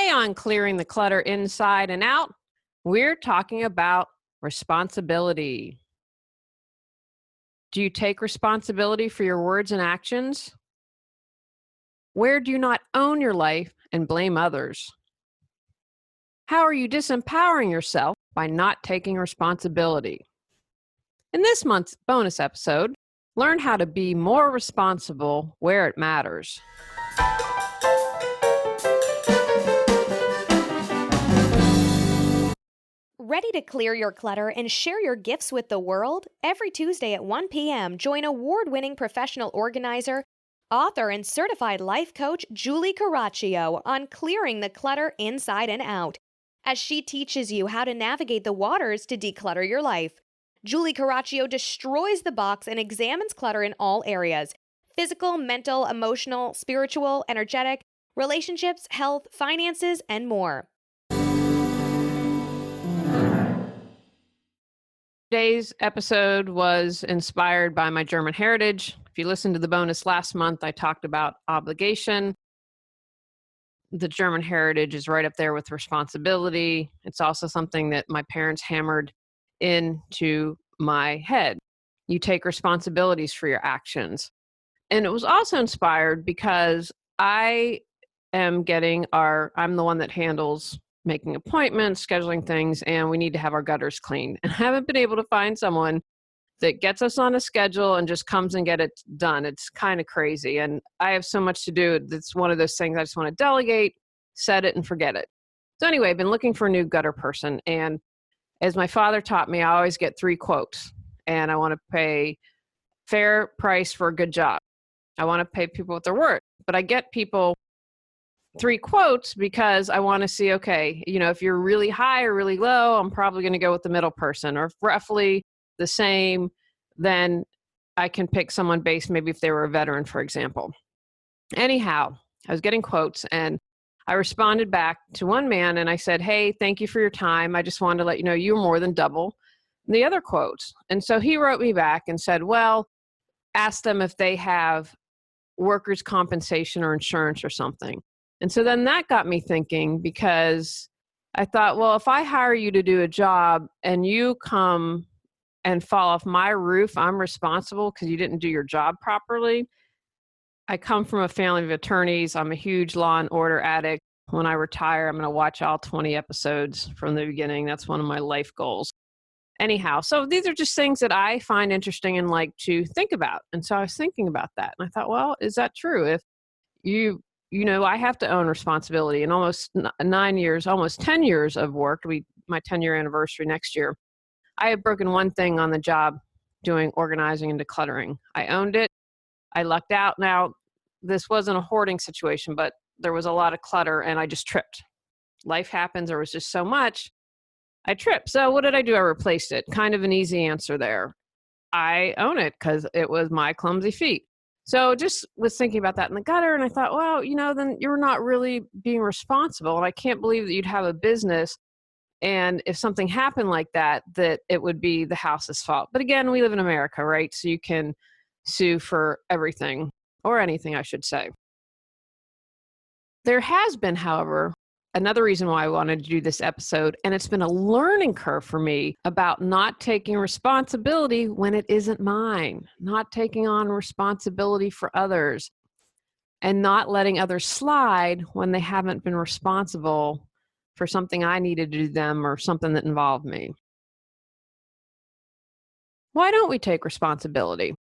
Today on Clearing the Clutter Inside and Out, we're talking about responsibility. Do you take responsibility for your words and actions? Where do you not own your life and blame others? How are you disempowering yourself by not taking responsibility? In this month's bonus episode, learn how to be more responsible where it matters. Ready to clear your clutter and share your gifts with the world? Every Tuesday at 1 p.m., join award-winning professional organizer, author, and certified life coach Julie Coraccio on Clearing the Clutter Inside and Out, as she teaches you how to navigate the waters to declutter your life. Julie Coraccio destroys the box and examines clutter in all areas: physical, mental, emotional, spiritual, energetic, relationships, health, finances, and more. Today's episode was inspired by my German heritage. If you listened to the bonus last month, I talked about obligation. The German heritage is right up there with responsibility. It's also something that my parents hammered into my head. You take responsibilities for your actions. And it was also inspired because I'm the one that handles making appointments, scheduling things, and we need to have our gutters cleaned. And I haven't been able to find someone that gets us on a schedule and just comes and get it done. It's kind of crazy. And I have so much to do. It's one of those things I just want to delegate, set it, and forget it. So anyway, I've been looking for a new gutter person. And as my father taught me, I always get 3 quotes. And I want to pay fair price for a good job. I want to pay people what they're worth. But I get people 3 quotes because I want to see, okay, if you're really high or really low, I'm probably going to go with the middle person, or if roughly the same, then I can pick someone based maybe if they were a veteran, for example. Anyhow, I was getting quotes and I responded back to one man and I said, hey, thank you for your time. I just wanted to let you know you're more than double the other quotes. And so he wrote me back and said, well, ask them if they have workers' compensation or insurance or something. And so then that got me thinking, because I thought, well, if I hire you to do a job and you come and fall off my roof, I'm responsible because you didn't do your job properly. I come from a family of attorneys. I'm a huge Law and Order addict. When I retire, I'm going to watch all 20 episodes from the beginning. That's one of my life goals. Anyhow, so these are just things that I find interesting and like to think about. And so I was thinking about that. And I thought, well, is that true? If I have to own responsibility. In almost 9 years, almost 10 years of work, my 10-year anniversary next year, I had broken one thing on the job doing organizing and decluttering. I owned it. I lucked out. Now, this wasn't a hoarding situation, but there was a lot of clutter and I just tripped. Life happens. There was just so much. I tripped. So what did I do? I replaced it. Kind of an easy answer there. I own it because it was my clumsy feet. So just was thinking about that in the gutter, and I thought, well, then you're not really being responsible. And I can't believe that you'd have a business, and if something happened like that, that it would be the house's fault. But again, we live in America, right? So you can sue for everything, or anything, I should say. There has been, however, another reason why I wanted to do this episode, and it's been a learning curve for me about not taking responsibility when it isn't mine, not taking on responsibility for others, and not letting others slide when they haven't been responsible for something I needed to do them or something that involved me. Why don't we take responsibility?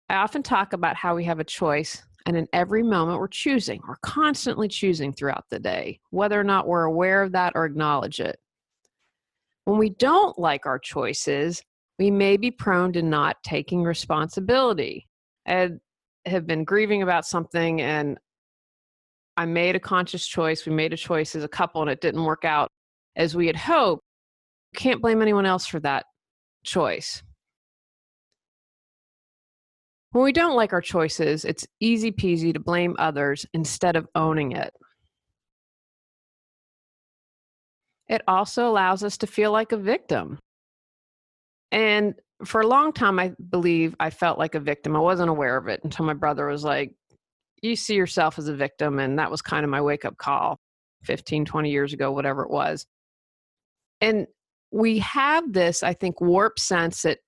I often talk about how we have a choice. And in every moment we're constantly choosing throughout the day, whether or not we're aware of that or acknowledge it. When we don't like our choices, we may be prone to not taking responsibility. I have been grieving about something and I made a conscious choice. We made a choice as a couple and it didn't work out as we had hoped. You can't blame anyone else for that choice. When we don't like our choices, it's easy peasy to blame others instead of owning it. It also allows us to feel like a victim. And for a long time, I believe I felt like a victim. I wasn't aware of it until my brother was like, you see yourself as a victim. And that was kind of my wake-up call. 15, 20 years ago, whatever it was. And we have this, I think, warped sense that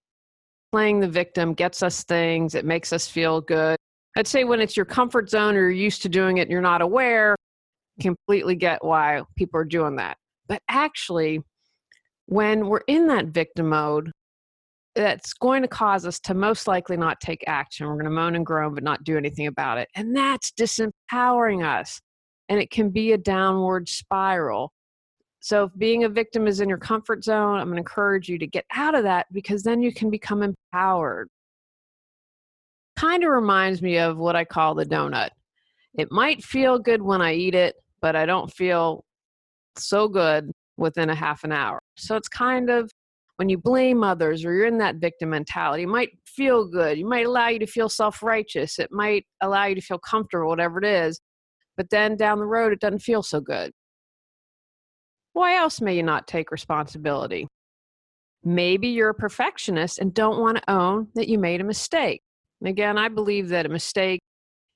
playing the victim gets us things, it makes us feel good. I'd say when it's your comfort zone or you're used to doing it and you're not aware, completely get why people are doing that. But actually, when we're in that victim mode, that's going to cause us to most likely not take action. We're going to moan and groan, but not do anything about it. And that's disempowering us. And it can be a downward spiral. So if being a victim is in your comfort zone, I'm going to encourage you to get out of that, because then you can become empowered. Kind of reminds me of what I call the donut. It might feel good when I eat it, but I don't feel so good within a half an hour. So it's kind of when you blame others or you're in that victim mentality, it might feel good. It might allow you to feel self-righteous. It might allow you to feel comfortable, whatever it is. But then down the road, it doesn't feel so good. Why else may you not take responsibility? Maybe you're a perfectionist and don't want to own that you made a mistake. And again, I believe that a mistake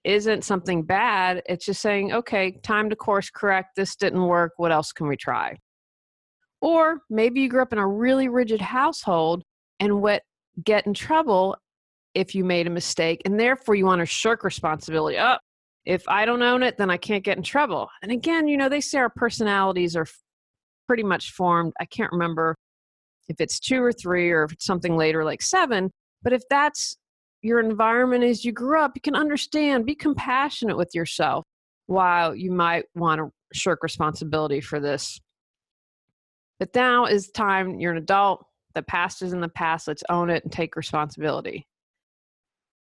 isn't something bad. It's just saying, okay, time to course correct. This didn't work. What else can we try? Or maybe you grew up in a really rigid household and get in trouble if you made a mistake, and therefore you want to shirk responsibility. Oh, if I don't own it, then I can't get in trouble. And again, they say our personalities are pretty much formed. I can't remember if it's 2 or 3 or if it's something later like 7, but if that's your environment as you grew up, you can understand, be compassionate with yourself while you might want to shirk responsibility for this. But now is time, you're an adult, the past is in the past, let's own it and take responsibility.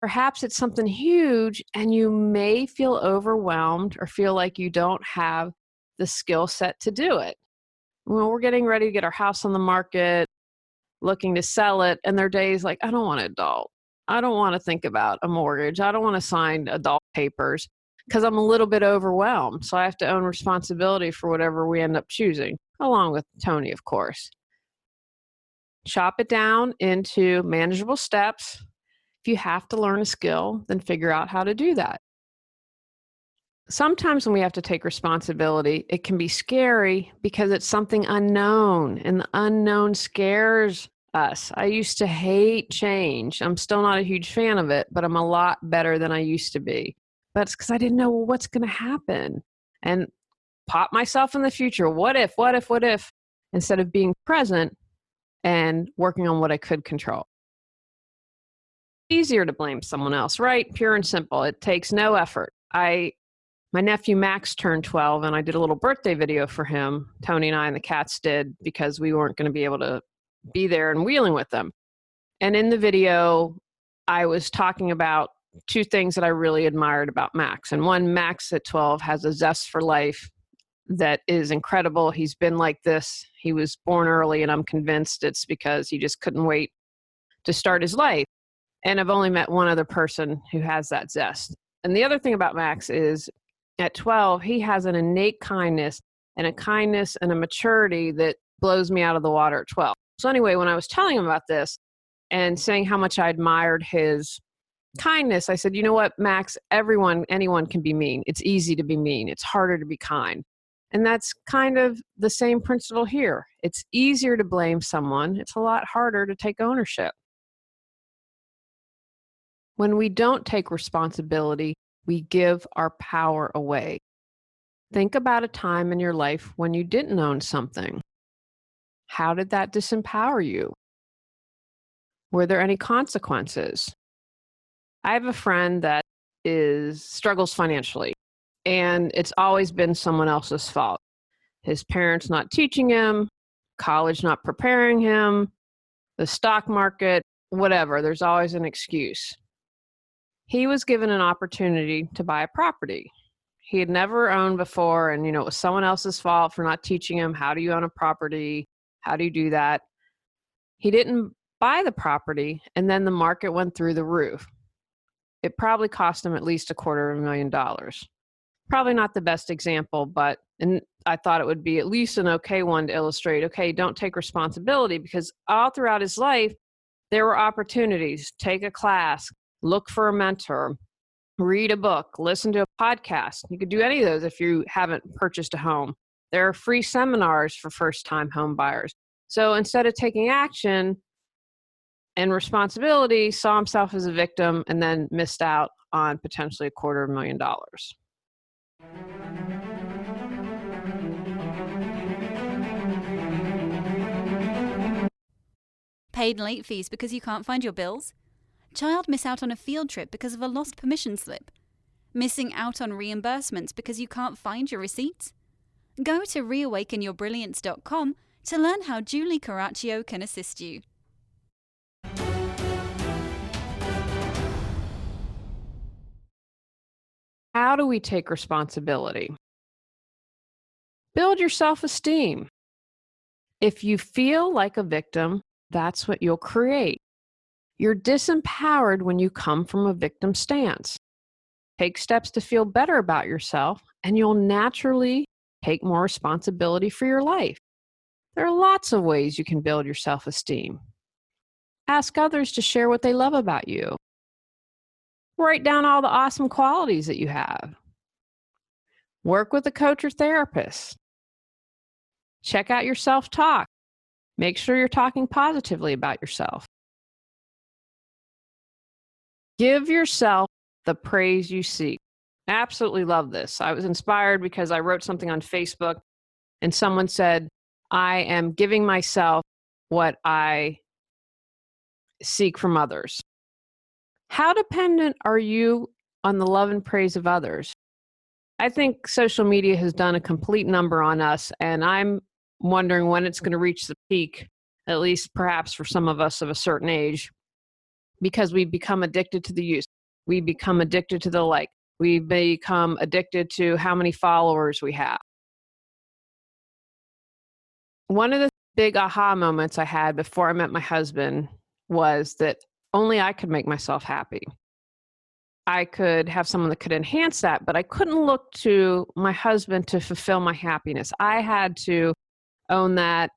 Perhaps it's something huge and you may feel overwhelmed or feel like you don't have the skill set to do it. Well, we're getting ready to get our house on the market, looking to sell it, and there are days like, I don't want to adult. I don't want to think about a mortgage. I don't want to sign adult papers because I'm a little bit overwhelmed. So I have to own responsibility for whatever we end up choosing, along with Tony, of course. Chop it down into manageable steps. If you have to learn a skill, then figure out how to do that. Sometimes when we have to take responsibility, it can be scary because it's something unknown, and the unknown scares us. I used to hate change. I'm still not a huge fan of it, but I'm a lot better than I used to be. But it's because I didn't know, well, what's going to happen? And pop myself in the future. What if, instead of being present and working on what I could control. Easier to blame someone else, right? Pure and simple. It takes no effort. My nephew Max turned 12 and I did a little birthday video for him. Tony and I and the cats did, because we weren't going to be able to be there and wheeling with them. And in the video, I was talking about 2 things that I really admired about Max. And one, Max at 12 has a zest for life that is incredible. He's been like this. He was born early, and I'm convinced it's because he just couldn't wait to start his life. And I've only met one other person who has that zest. And the other thing about Max is at 12, he has an innate kindness and a maturity that blows me out of the water at 12. So anyway, when I was telling him about this and saying how much I admired his kindness, I said, you know what, Max, anyone can be mean. It's easy to be mean. It's harder to be kind. And that's kind of the same principle here. It's easier to blame someone. It's a lot harder to take ownership. When we don't take responsibility, we give our power away. Think about a time in your life when you didn't own something. How did that disempower you? Were there any consequences? I have a friend that struggles financially, and it's always been someone else's fault. His parents not teaching him, college not preparing him, the stock market, whatever. There's always an excuse. He was given an opportunity to buy a property. He had never owned before, and it was someone else's fault for not teaching him, how do you own a property? How do you do that? He didn't buy the property, and then the market went through the roof. It probably cost him at least $250,000. Probably not the best example, and I thought it would be at least an okay one to illustrate, okay, don't take responsibility, because all throughout his life, there were opportunities. Take a class, look for a mentor, read a book, listen to a podcasts. You could do any of those if you haven't purchased a home. There are free seminars for first-time home buyers. So instead of taking action and responsibility, saw himself as a victim and then missed out on potentially $250,000. Paid late fees because you can't find your bills? Child miss out on a field trip because of a lost permission slip? Missing out on reimbursements because you can't find your receipts? Go to reawakenyourbrilliance.com to learn how Julie Coraccio can assist you. How do we take responsibility? Build your self-esteem. If you feel like a victim, that's what you'll create. You're disempowered when you come from a victim stance. Take steps to feel better about yourself, and you'll naturally take more responsibility for your life. There are lots of ways you can build your self-esteem. Ask others to share what they love about you. Write down all the awesome qualities that you have. Work with a coach or therapist. Check out your self-talk. Make sure you're talking positively about yourself. Give yourself the praise you seek. I absolutely love this. I was inspired because I wrote something on Facebook and someone said, I am giving myself what I seek from others. How dependent are you on the love and praise of others? I think social media has done a complete number on us, and I'm wondering when it's going to reach the peak, at least perhaps for some of us of a certain age, because we've become addicted to the use. We become addicted to the like. We become addicted to how many followers we have. One of the big aha moments I had before I met my husband was that only I could make myself happy. I could have someone that could enhance that, but I couldn't look to my husband to fulfill my happiness. I had to own that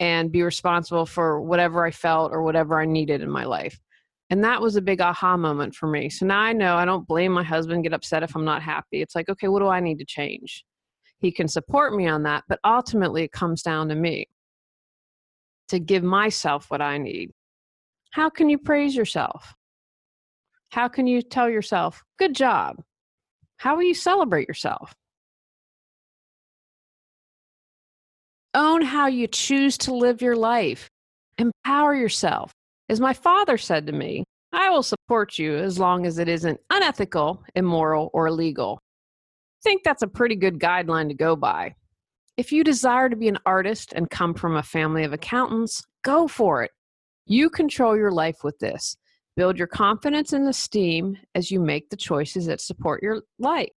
and be responsible for whatever I felt or whatever I needed in my life. And that was a big aha moment for me. So now I know I don't blame my husband, get upset if I'm not happy. It's like, okay, what do I need to change? He can support me on that, but ultimately it comes down to me to give myself what I need. How can you praise yourself? How can you tell yourself, good job? How will you celebrate yourself? Own how you choose to live your life. Empower yourself. As my father said to me, I will support you as long as it isn't unethical, immoral, or illegal. I think that's a pretty good guideline to go by. If you desire to be an artist and come from a family of accountants, go for it. You control your life with this. Build your confidence and esteem as you make the choices that support your life.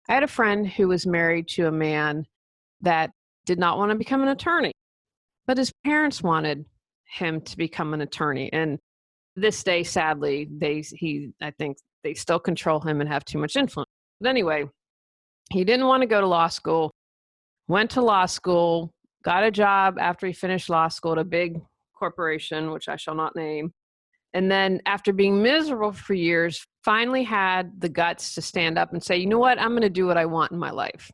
I had a friend who was married to a man that did not want to become an attorney, but his parents wanted him to become an attorney. And this day, sadly, I think they still control him and have too much influence. But anyway, he didn't want to go to law school, went to law school, got a job after he finished law school at a big corporation, which I shall not name. And then after being miserable for years, finally had the guts to stand up and say, you know what, I'm going to do what I want in my life.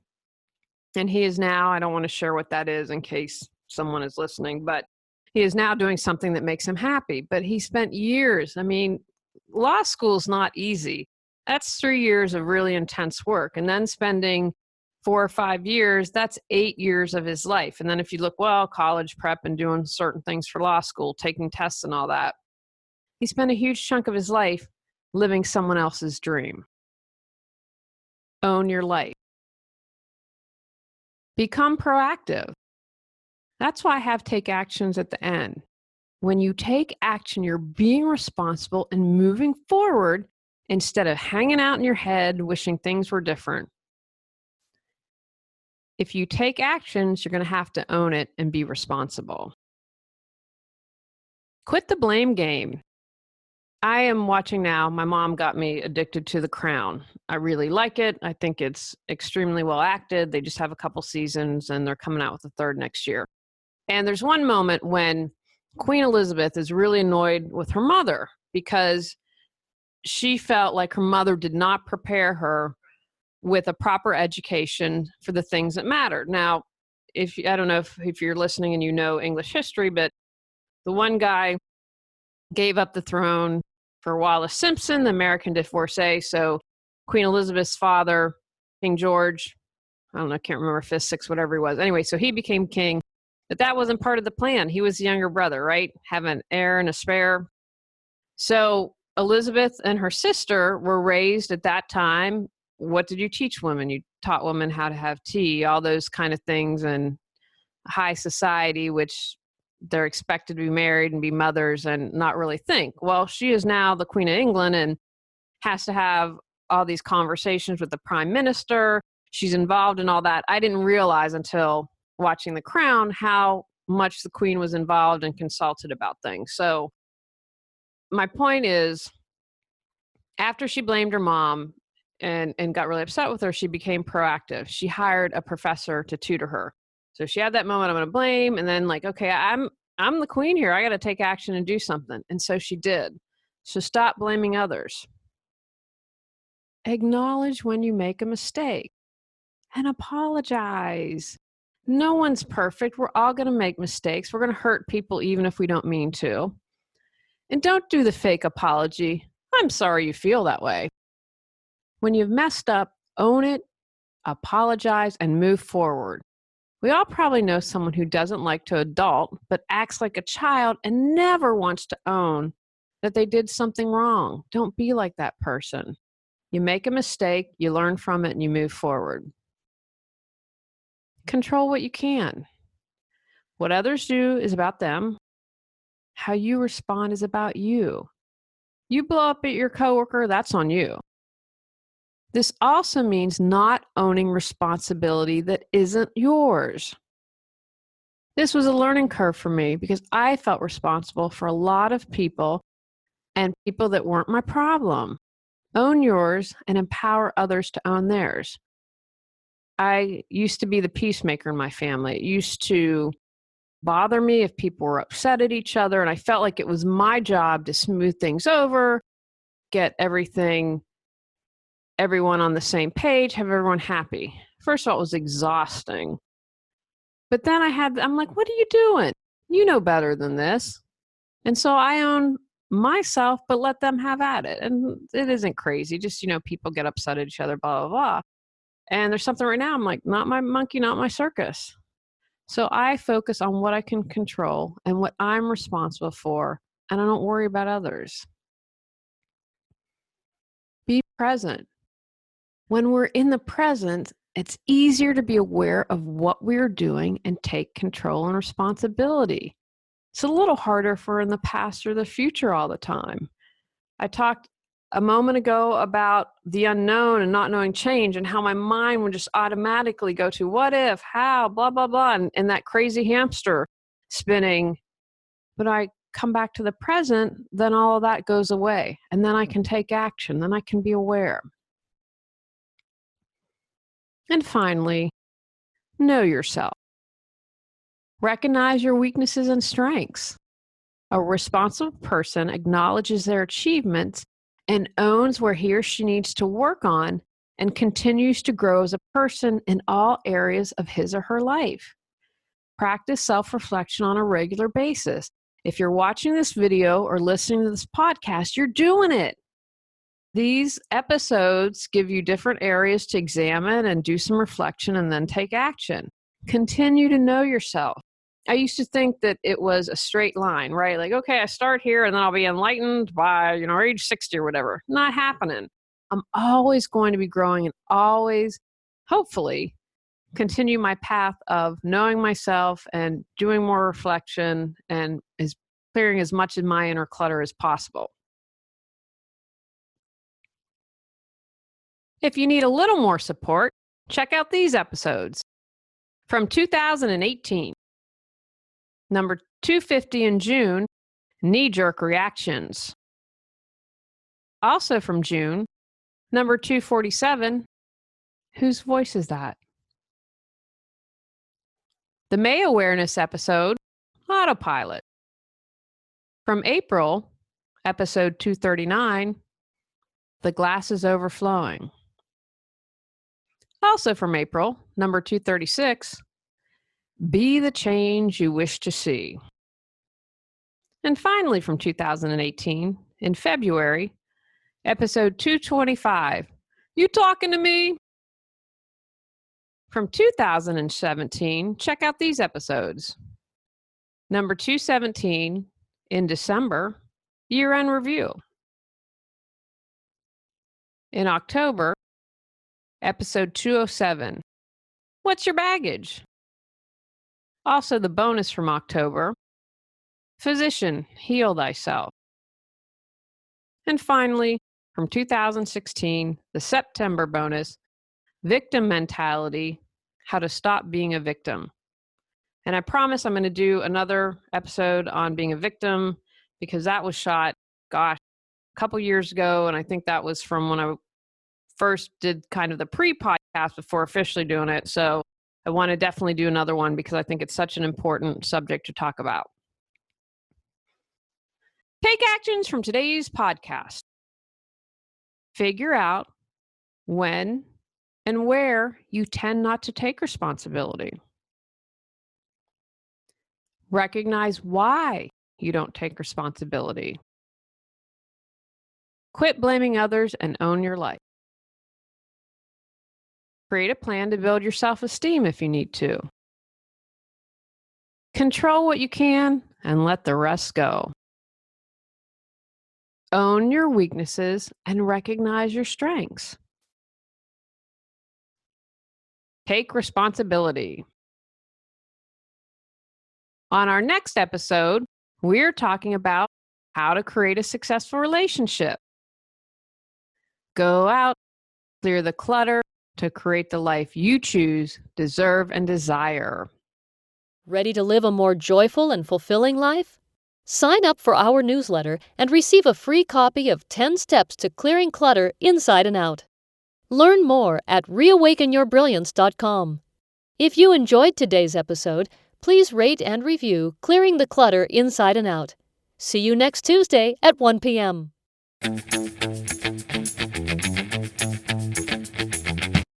And he is now, I don't want to share what that is in case someone is listening, but he is now doing something that makes him happy. But he spent years, law school's not easy. That's 3 years of really intense work. And then spending 4 or 5 years, that's 8 years of his life. And then if you look, college prep and doing certain things for law school, taking tests and all that, he spent a huge chunk of his life living someone else's dream. Own your life. Become proactive. That's why I have take actions at the end. When you take action, you're being responsible and moving forward instead of hanging out in your head wishing things were different. If you take actions, you're going to have to own it and be responsible. Quit the blame game. I am watching now. My mom got me addicted to The Crown. I really like it. I think it's extremely well acted. They just have a couple seasons and they're coming out with a third next year. And there's one moment when Queen Elizabeth is really annoyed with her mother because she felt like her mother did not prepare her with a proper education for the things that matter. Now, I don't know if you're listening and you know English history, but the one guy gave up the throne for Wallace Simpson, the American divorcee. So Queen Elizabeth's father, King George, I don't know, I can't remember, fifth, sixth, whatever he was. Anyway, so he became king, but that wasn't part of the plan. He was the younger brother, right? Have an heir and a spare. So Elizabeth and her sister were raised at that time. What did you teach women? You taught women how to have tea, all those kind of things in high society, which they're expected to be married and be mothers and not really think. Well, she is now the Queen of England and has to have all these conversations with the prime minister. She's involved in all that. I didn't realize until watching The Crown how much the Queen was involved and consulted about things. So my point is, after she blamed her mom and got really upset with her, she became proactive. She hired a professor to tutor her. So she had that moment, I'm going to blame, and then like, okay, I'm the queen here. I got to take action and do something. And so she did. So stop blaming others. Acknowledge when you make a mistake and apologize. No one's perfect. We're all going to make mistakes. We're going to hurt people even if we don't mean to. And don't do the fake apology. I'm sorry you feel that way. When you've messed up, own it, apologize, and move forward. We all probably know someone who doesn't like to adult, but acts like a child and never wants to own that they did something wrong. Don't be like that person. You make a mistake, you learn from it, and you move forward. Control what you can. What others do is about them. How you respond is about you. You blow up at your coworker, that's on you. This also means not owning responsibility that isn't yours. This was a learning curve for me because I felt responsible for a lot of people and people that weren't my problem. Own yours and empower others to own theirs. I used to be the peacemaker in my family. It used to bother me if people were upset at each other, and I felt like it was my job to smooth things over, get everyone on the same page, have everyone happy. First of all, it was exhausting. But then I'm like, what are you doing? You know better than this. And so I own myself, but let them have at it. And it isn't crazy. Just, people get upset at each other, blah, blah, blah. And there's something right now, I'm like, not my monkey, not my circus. So I focus on what I can control and what I'm responsible for, and I don't worry about others. Be present. When we're in the present, it's easier to be aware of what we're doing and take control and responsibility. It's a little harder if we're in the past or the future all the time. I talked a moment ago about the unknown and not knowing change and how my mind would just automatically go to what if, how, blah, blah, blah, and that crazy hamster spinning. But I come back to the present, then all of that goes away. And then I can take action. Then I can be aware. And finally, know yourself. Recognize your weaknesses and strengths. A responsible person acknowledges their achievements and owns where he or she needs to work on and continues to grow as a person in all areas of his or her life. Practice self-reflection on a regular basis. If you're watching this video or listening to this podcast, you're doing it. These episodes give you different areas to examine and do some reflection and then take action. Continue to know yourself. I used to think that it was a straight line, right? Like, okay, I start here and then I'll be enlightened by, age 60 or whatever. Not happening. I'm always going to be growing and always, hopefully, continue my path of knowing myself and doing more reflection and clearing as much of my inner clutter as possible. If you need a little more support, check out these episodes. From 2018, number 250 in June, knee-jerk reactions. Also from June, number 247, whose voice is that? The May awareness episode, autopilot. From April, episode 239, the glass is overflowing. Also from April, number 236, be the change you wish to see. And finally from 2018, in February, episode 225, you talking to me? From 2017, check out these episodes. Number 217, in December, year-end review. In October, episode 207, what's your baggage? Also the bonus from October, physician, heal thyself. And finally, from 2016, the September bonus, victim mentality, how to stop being a victim. And I promise I'm going to do another episode on being a victim because that was shot, a couple years ago. And I think that was from when I first did kind of the pre-podcast before officially doing it. So I want to definitely do another one because I think it's such an important subject to talk about. Take actions from today's podcast. Figure out when and where you tend not to take responsibility. Recognize why you don't take responsibility. Quit blaming others and own your life. Create a plan to build your self-esteem if you need to. Control what you can and let the rest go. Own your weaknesses and recognize your strengths. Take responsibility. On our next episode, we're talking about how to create a successful relationship. Go out, clear the clutter to create the life you choose, deserve, and desire. Ready to live a more joyful and fulfilling life? Sign up for our newsletter and receive a free copy of 10 Steps to Clearing Clutter Inside and Out. Learn more at reawakenyourbrilliance.com. If you enjoyed today's episode, please rate and review Clearing the Clutter Inside and Out. See you next Tuesday at 1 p.m.